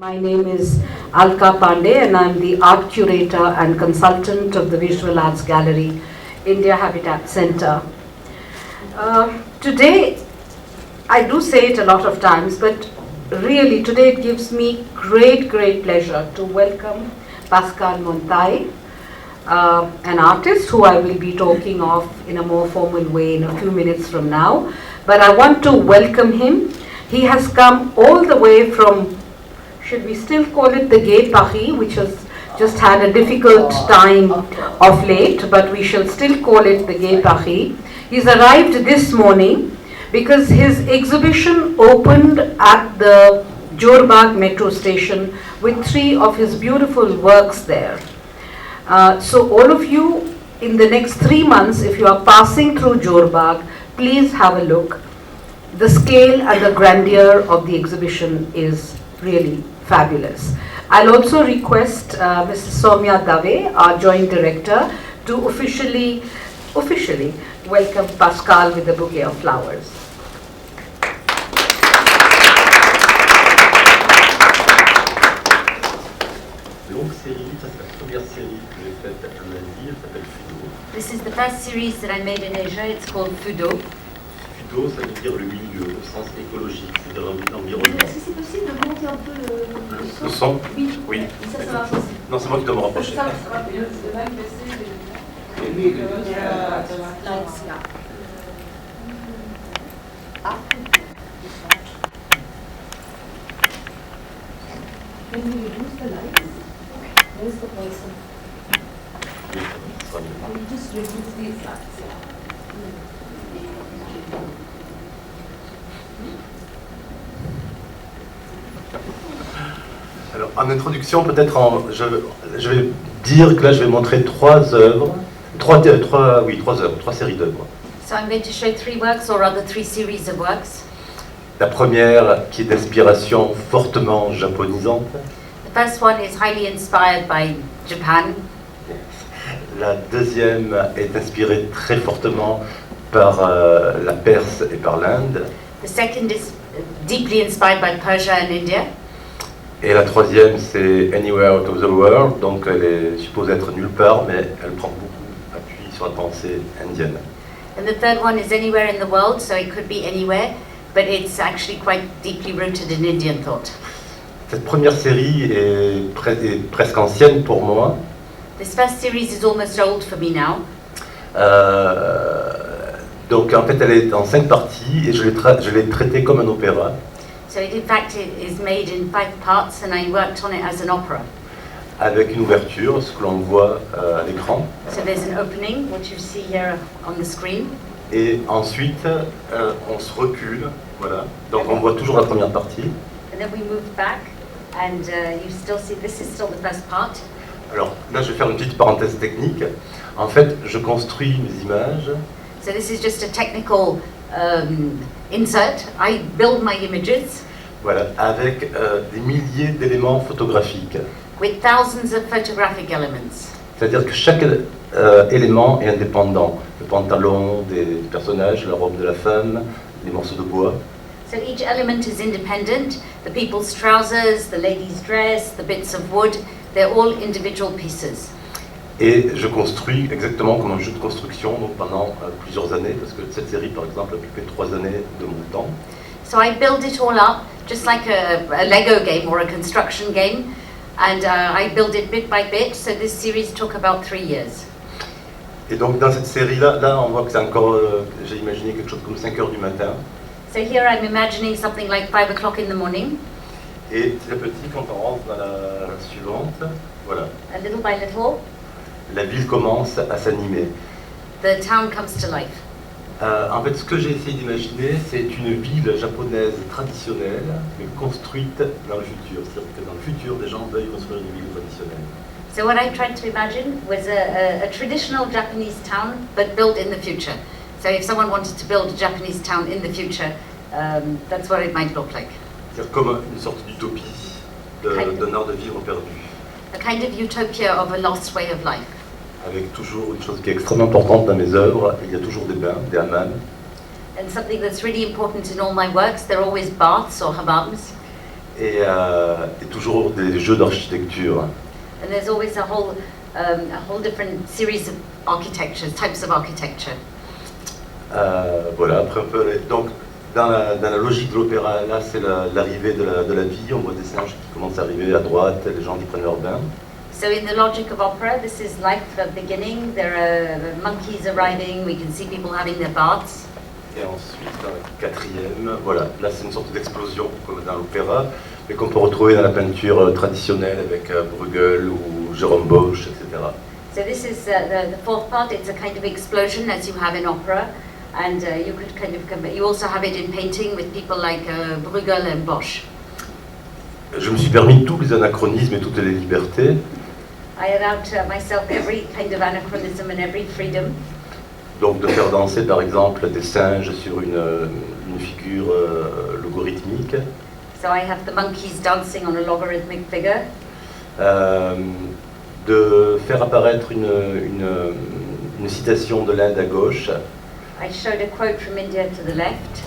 My name is Alka Pande and I'm the art curator and consultant of the Visual Arts Gallery, India Habitat Center. Today, I do say it a lot of times, but really today it gives me great pleasure to welcome Pascal Monteil, an artist who I will be talking of in a more formal way in a few minutes from now. But I want to welcome him. He has come all the way from, should we still call it the Gay Paris, which has just had a difficult time of late, but we shall still call it the Gay Paris. He's arrived this morning because his exhibition opened at the Bagh metro station with 3 of his beautiful works there. So all of you, in the next 3 months, if you are passing through Bagh, please have a look. The scale and the grandeur of the exhibition is really fabulous. I'll also request Mrs. Soumya Dave, our joint director, to officially welcome Pascal with a bouquet of flowers. This is the first series that I made in Asia. It's called Fudo. Fudo, ça veut dire le milieu, au sens écologique, c'est-à-dire l'environnement. Est-ce que c'est possible de monter un peu Le son? Oui. Ça marche aussi. Non, c'est moi qui dois me rapprocher. Can we reduce the lights? Where's the person? We just reduce these lights. Alors, en introduction, peut-être, je vais dire que là, je vais montrer 3 œuvres, 3 séries d'œuvres. So I'm going to show 3 works, or rather 3 series of works. La première, qui est d'inspiration fortement japonisante. The first one is highly inspired by Japan. La deuxième est inspirée très fortement par la Perse et par l'Inde. The second is deeply inspired by Persia and India. Et la troisième, c'est Anywhere Out of the World, donc elle est supposée être nulle part, mais elle prend beaucoup appui sur la pensée indienne. And the third one is Anywhere in the World, so it could be anywhere, but it's actually quite deeply rooted in Indian thought. Cette première série est presque ancienne pour moi. This first series is almost old for me now. Donc en fait, elle est en 5 parties et je l'ai traitée comme un opéra. So in fact it is made in 5 parts and I worked on it as an opera. Avec une ouverture, ce que l'on voit à l'écran. So there's an opening, what you see here on the screen. Et ensuite, on se recule, voilà. Donc on voit toujours la première partie. And then we move back and you still see, this is still the first part. Alors là, je vais faire une petite parenthèse technique. En fait, je construis mes images. So this is just a technical insert. I build my images. Voilà, avec des milliers d'éléments photographiques. With thousands of photographic elements. C'est-à-dire que chaque élément est indépendant. Le pantalon des personnages, la robe de la femme, les morceaux de bois. So each element is independent. The people's trousers, the lady's dress, the bits of wood, they're all individual pieces. Et je construis exactement comme un jeu de construction donc pendant plusieurs années, parce que cette série, par exemple, a occupé 3 années de mon temps. So I build it all up, just like a Lego game or a construction game, and I build it bit by bit, so this series took about 3 years. Et donc dans cette série-là, on voit que c'est encore, j'ai imaginé quelque chose comme 5 heures du matin. So here I'm imagining something like 5 o'clock in the morning. Et petit à petit, quand on rentre dans la suivante, voilà. And little by little, la ville commence à s'animer. the town comes to life. En fait, ce que j'ai essayé d'imaginer, c'est une ville japonaise traditionnelle, mais construite dans le futur. C'est-à-dire que dans le futur, des gens veuillent construire une ville traditionnelle. So what I tried to imagine was a traditional Japanese town, but built in the future. So if someone wanted to build a Japanese town in the future, that's what it might look like. C'est-à-dire comme une sorte d'utopie d'un art de vivre perdu. A kind of utopia of a lost way of life. Avec toujours une chose qui est extrêmement importante dans mes œuvres, il y a toujours des bains, des hammams. And something that's really important in all my works, there are always baths or hammams. et toujours des jeux d'architecture. And there's always a whole different series of architectures, types of architecture. Voilà, après un peu. Donc, dans la logique de l'opéra, là, c'est l'arrivée de la vie. On voit des singes qui commencent à arriver à droite, les gens qui prennent leur bain. So in the logic of opera, this is life at the beginning. There are monkeys arriving. We can see people having their baths. Et ensuite, dans la quatrième, voilà, là c'est une sorte d'explosion comme dans l'opéra, mais qu'on peut retrouver dans la peinture traditionnelle avec Bruegel ou Jérôme Bosch, etc. So this is the fourth part. It's a kind of explosion as you have in opera, and you could kind of you also have it in painting with people like Bruegel and Bosch. Je me suis permis tous les anachronismes et toutes les libertés. I allowed myself every kind of anachronism and every freedom. Donc de faire danser par exemple des singes sur une figure logarithmique. So I have the monkeys dancing on a logarithmic figure. De faire apparaître une citation de l'Inde à gauche. I showed a quote from India to the left.